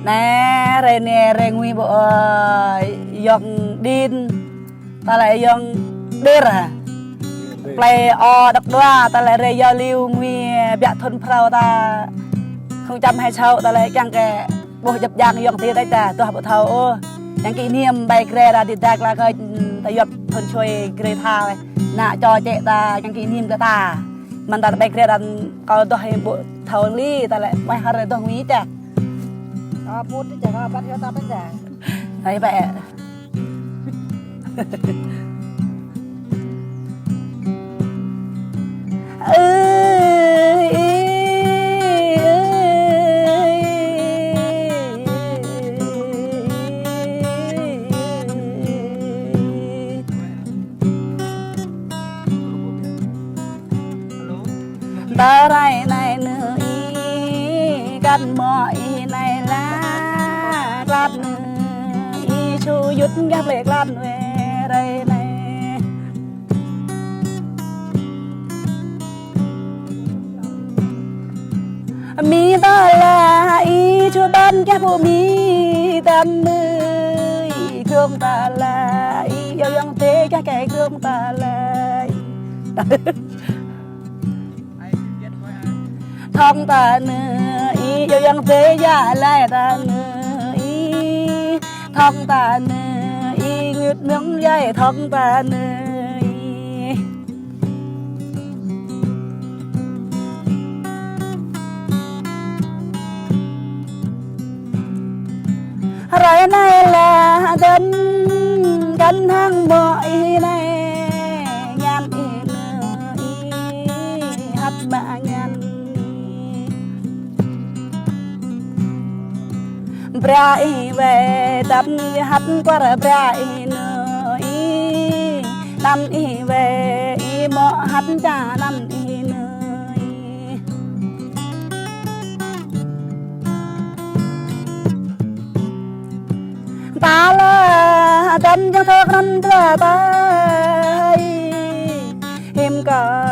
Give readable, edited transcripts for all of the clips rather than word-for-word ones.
nè re nguy bộ dòng đin ta lại dòng đê à play o độc đoa ta lại re giao lưu nguy bẹ thôn phao ta không chăm hay sao ta lại chẳng kẻ bộ dập dàng dòng thì đây ta tôi học bộ thầu những kỷ niệm bay kre ra thì ta là coi ta dập thôn chơi kre tha nạ cho trẻ ta những kỷ niệm của ta mình ta bay kre ra coi tôi hay bộ thầu ly ta lại bay hơi tôi nghĩ chả bút chẳng có bắt ta bắt giả thấy vậy ta rai này nữa cắt mọi này lá lát chu dứt ghép lệ lát về đây này mi ta là chu ban ghép bộ mi tam mươi gương ta là yêu yang thế cái gương ta là thông ta nữa yêu yang thế giả lại ta nữa thông ta nữa ngứt nướng dây thông ta nữa rồi này là đến cánh hang mọi này nhàn hạt mạ nhàn brai về đâm hắt qua brai nơi đâm về mọ hắt cha đâm nơi ta là đâm trong thơ con thơ ta hiểm cờ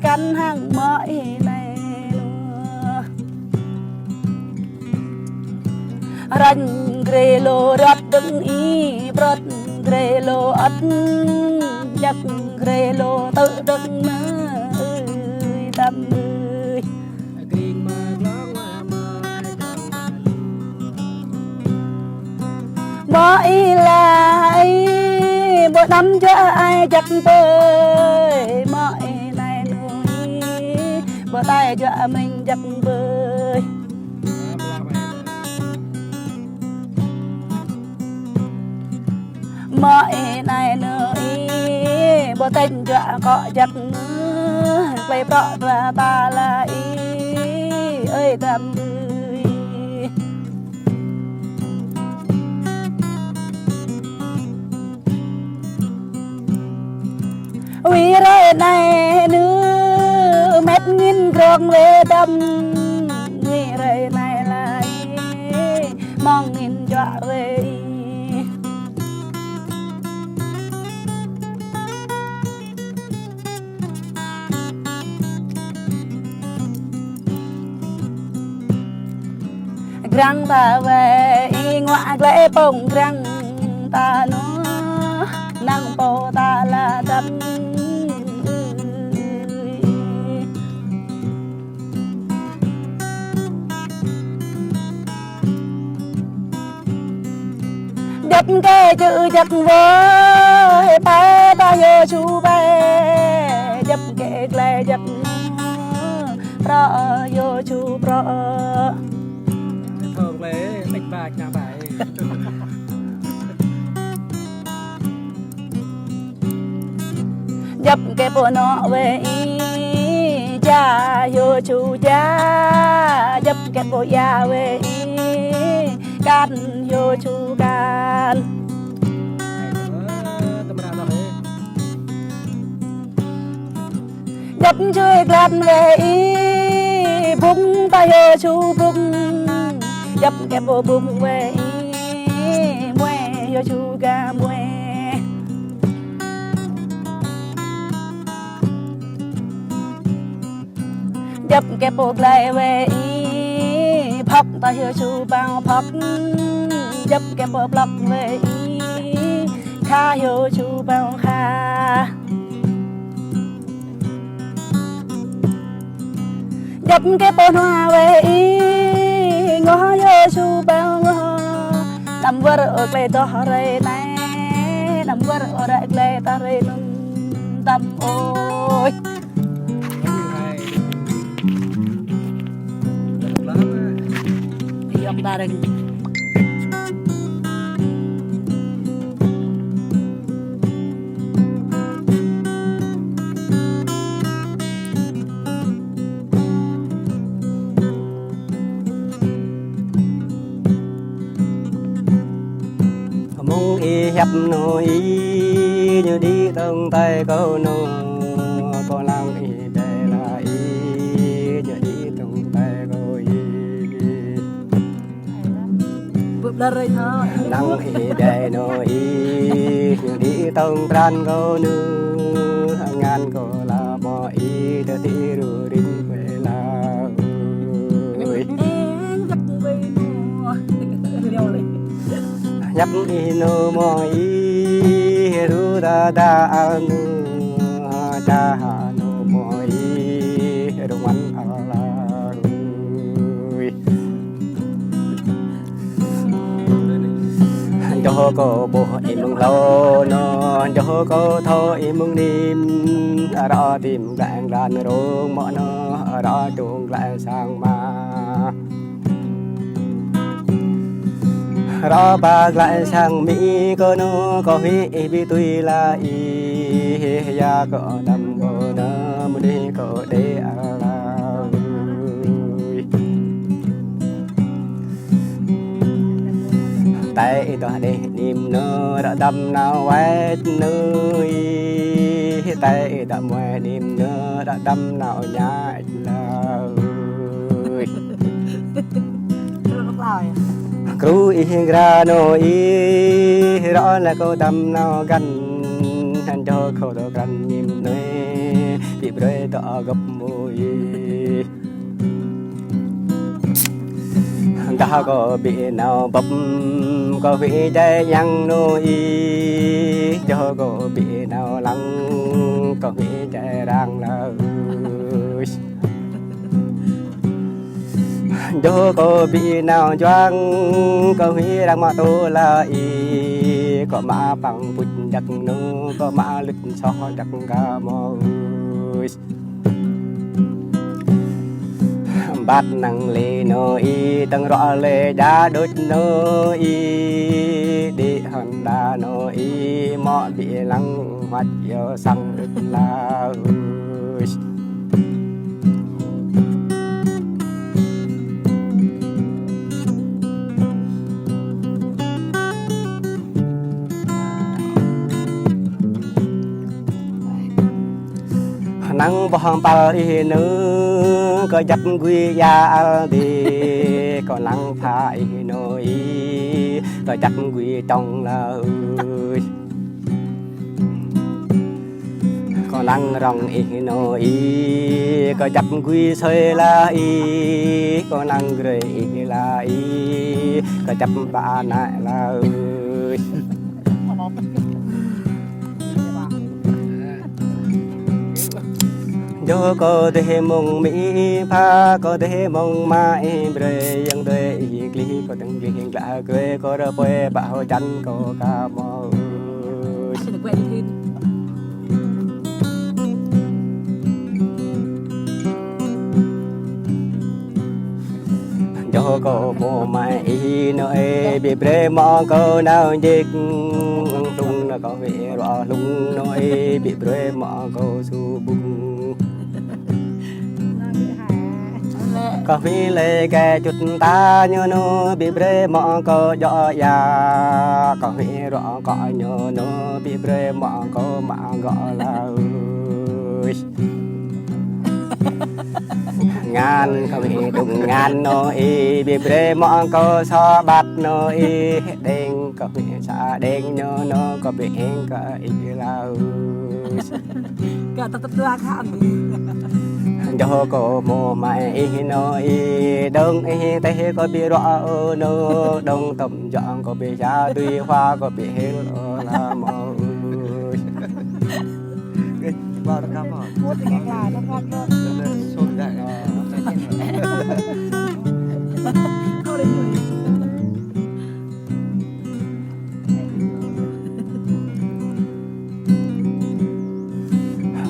cắn hàng mọi này ranh grelo rớt đứng bớt grelo ất giặc grelo tự đứng nơi tâm ơi mọi là bộ năm cho ai chắc bơi mọi này nuôi bộ tay cho mình chắc bơi mọi này nuôi bộ tên cho có chắc quay bỏ ra ta là ơi tâm vì rồi này nữa mét nghìn gương về đâm vì rồi này là mong nghìn dọa về răng ta về ngoại lễ bông răng ta nó năng bồ ta là đâm dập cái chữ dập với ba ta vô chú bé dập cái lệ dập pro vô chú pro thường lễ bạch bạch nhà bài dập cái bộ nọ về cha vô chú cha dập cái bộ già về can vô chú can dập chơi lan về bung ta vô chú bung dập cái bộ bung về mue vô chú ca mue dập cái bộ lại về phật ta hiểu chú bao phật dập kẹp bờ lọc về ý kha hiểu chú bao kha dập kẹp bờ hoa về ý ngó hiểu chú bao ngó nằm vợ ở đây cho rây này nằm vợ ở đây ta rây nun tâm ôi dòng ta đừng mong y hẹp nỗi như đi tông tay câu nô có lăng y đây là y như đi tông tay câu y vượt lên rồi thôi lăng y đây nỗi như đi tông tran câu nữ ngàn cô là mò y để tí rù rinh về là nhấp ino moi ru da da anu da no moi ru man ala cho cô bộ im mừng lâu nó cho cô thôi im mừng niềm rõ tìm lại đàn rong mọi nó rõ chuông lại sang ma rõ bạc lại sang mỹ có nó có huy bị tuy là y ya có đầm có nó muốn đi có để là tay đó để niềm nó đã đâm nào quét nơi tay đã mẹ niềm nó đã đâm nào nhát là cứ yên ra nỗi rõ là cô đâm nào gần anh cho cô đó gần nhìn nơi bị rơi tỏ gấp môi đã có bị nào bập có bị trái nhăn nỗi cho cô bị nào lăng có bị trái đang là cho cô bị nào choáng có huy đang mà tôi là y có mà bằng bụi đặc nô có mà lứt so đặc cả môi bát năng lê nô y tăng rõ lê đá đốt nô y đi hòn đá nô y mọi bị lăng mặt yêu sang đứt là nắng bom bao đi nữa có dắt quy ya đi có nắng phải nỗi có dắt quy trong là có nắng rong y nỗi có dắt quy sơi là y có nắng gửi là y có dắt ba lại là cho có thể mong mỹ pha có thể mong mai bề yang đời kli có từng chuyện lạ quê có ra quê bảo chăn có ca mò cho có mồ mai nói bị bề mò có nào dịch tung là có vẻ rõ lung nói bị bề mò có su bung có phi lê kè chút ta nhớ nó bị bể mọ có gió ya có phi rõ có nhớ nó bị bể mọ có mà gọi là ngàn có phi đụng ngàn nó y bị bể mọ có so bát nó y đen có phi xa đen nhớ nó có bị hên có y là cả tập ra khám cho cô mồ mày nói đông thế có bị rõ nô đông tầm chọn có bị giá tuy hoa có bị hết là màu Vào nó cắm hả? Phút thì nghe là nó ngon hơn. Xôn đại.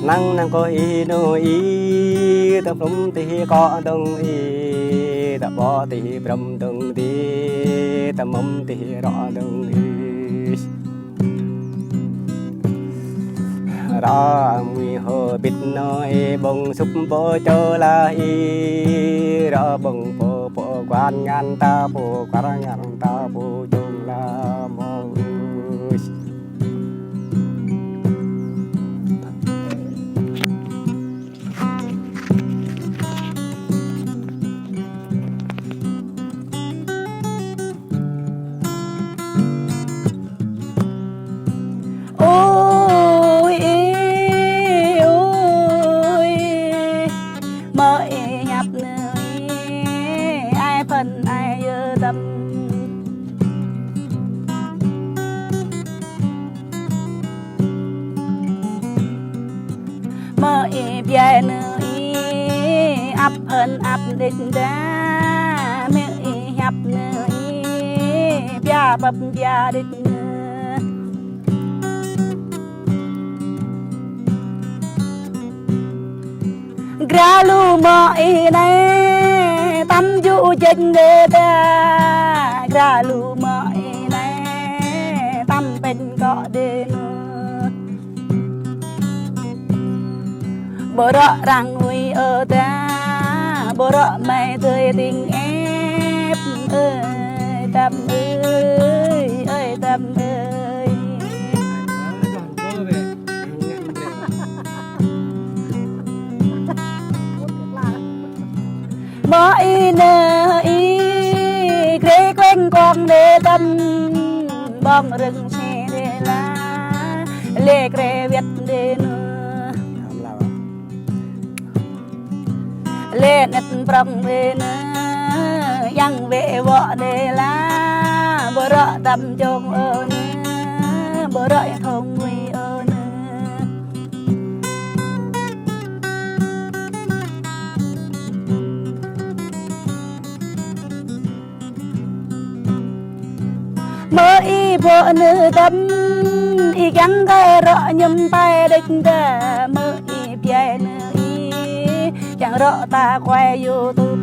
năng năng có ý nô ý tập lum thì có đông ý tập bỏ thì bầm đông thì tập mâm thì rõ đông ý ra mùi hồ bịt nói bông súp bố cho là ý ra bông bố quan ngàn ta bố quan ngàn ta bố chung là mong ai tâm mơ về nơi ấp hơn ấp định ra mẹ hấp nơi gia bập gia định ra lu mọi này tâm dụ chân đề ta ra lu mọi này tâm bên có đề nữa bố rõ rằng người ở ta bố rõ mày tươi tình em ơi tâm ơi tâm ơi mỗi nơi ghế quen con để tâm bom rừng xe để lá lê kre việt để nữa lê nét prong để nữa yang về vợ để lá bờ rọ tâm trông ở nữa bờ rọ thông nguy ở nữa mơ y vợ nữ tâm y gắn gai rõ nhầm tay đích ta mơ y bia nữ y chẳng rõ ta quay YouTube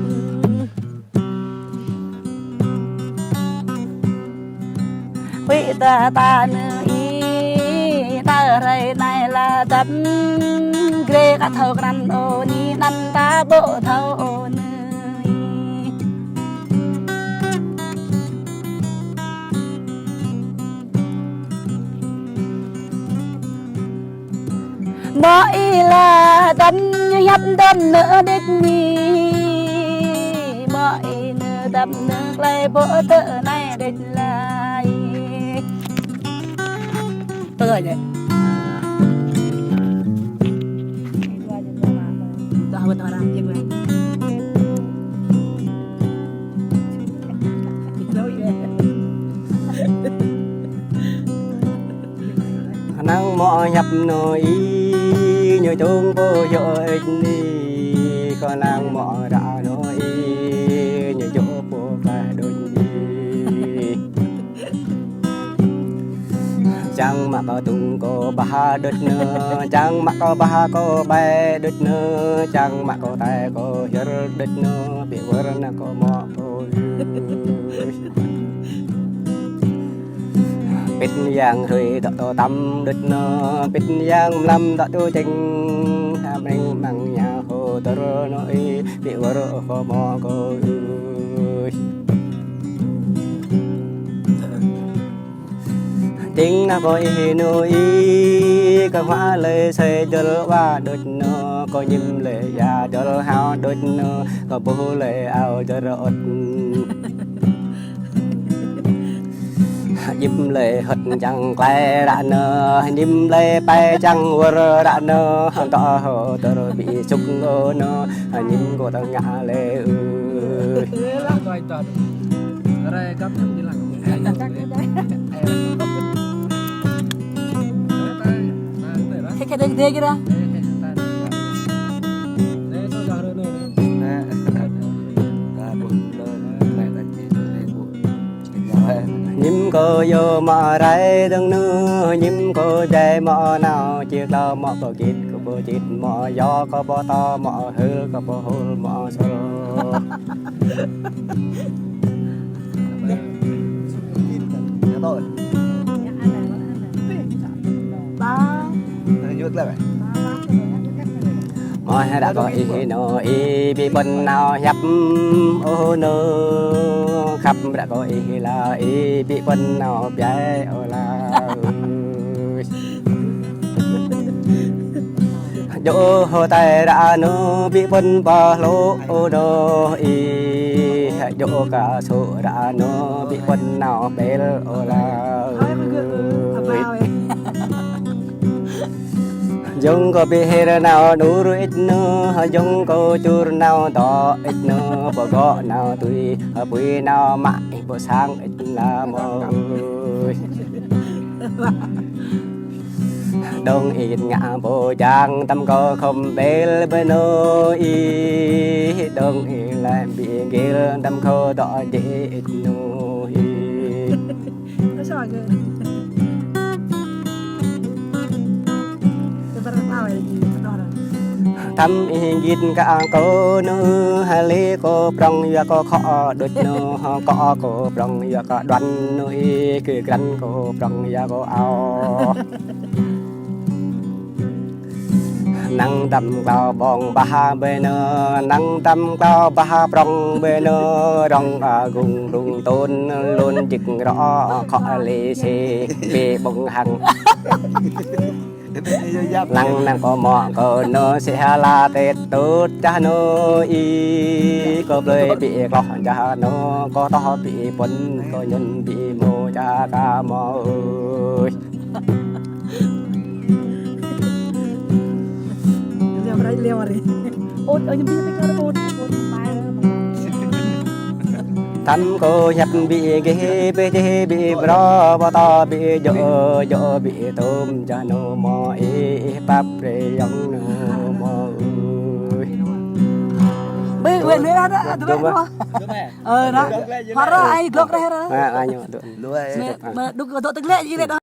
quý ta nữ y ta rầy này là tâm ghê cả thâu năn ô ni năn ta bộ thâu ô nữ mỗi là tâm như hấp tâm nữa đích mi mỗi nữa tâm nữa lại bộ tự này đích lại tôi rồi vậy tôi không có làm gì vậy năng mò nhập nội như chung vô dội đi con năng mò đã nói như chỗ vô cả đôi đi chẳng mà có tung có ba đứt nữa chẳng mà có ba có bé đứt nữa chẳng mà có tay có hiến đứt nữa bị vỡ nó có mò thôi biết giang rồi đọ tâm đứt nó biết giang lâm đọ tu tình ham anh bằng nhà hồ tơ nói bị vỡ khó mò coi tiếng nó coi nuôi cái hoa lệ xây cho ba đứt nó có nhím lệ già cho hao đứt nó có bố lệ ao cho rót nhím lệ hất chẳng lẽ đã nơ nhím lệ bay chẳng vừa đã nơ tỏ hồ tơ bị súc ngô nơ nhím cô ta ngã lệ ơi Coi toàn. Đây cấp trong đi làm. Cái đây kia kira. nhím cô vô mà rải đừng nữa nhím cô chạy mò nào chiếc lao mò bờ kít có bờ chít mò gió có bờ to mò hư có bờ hôn mò sơ Rồi. Ba. Nhược lại. mò đã có ý nô ý bị bần nào nhấp ô nô khắp đã có ý là ý bị bần nào bé ô là dỗ hồ tay đã nô bị bần ba lô ô nô ý dỗ cả số đã nô bị bần nào bé ô là dung có bị hết nào đủ rồi ít nữa dung có chur nào to ít nữa bỏ gõ nào tùy bụi nào mãi bỏ sang ít là mồi đông ít ngã bộ trang tâm có không bê bên nơi đông ít lại bị ghê tâm khô đỏ dễ ít nơi Nó sợ kìa. Tôi bắt đầu gì đó rồi. thăm ghiết cả cô nữ hà lê cô prong ya cô khó đôi nữ có cô prong ya có đoan nữ cứ gắn cô prong ya cô ao năng tâm cao bong ba bên năng tâm cao ba prong bên rong gung rung tôn luôn chực rõ khó lê xê bê bông hằng năng năng có mọ có nó sẽ là tết tốt cha nó y có lời bị lọ cha nó có to bị bẩn có nhân bị mồ cha ca mò ơi Liều vào đây, liều vào đây. Ôi, nhưng bây giờ cái ôn bài thăm cô nhập bị ghê bị bro bò to bị dỗ bị tôm cha nó mò y bắp rê giống nó mò ơi Bây giờ nữa đó, tụi bay đó. Đó. Hóa ra ai glok ra đó. ai nhọ Lúa. Mà đục tụi tức lệ gì đấy đó.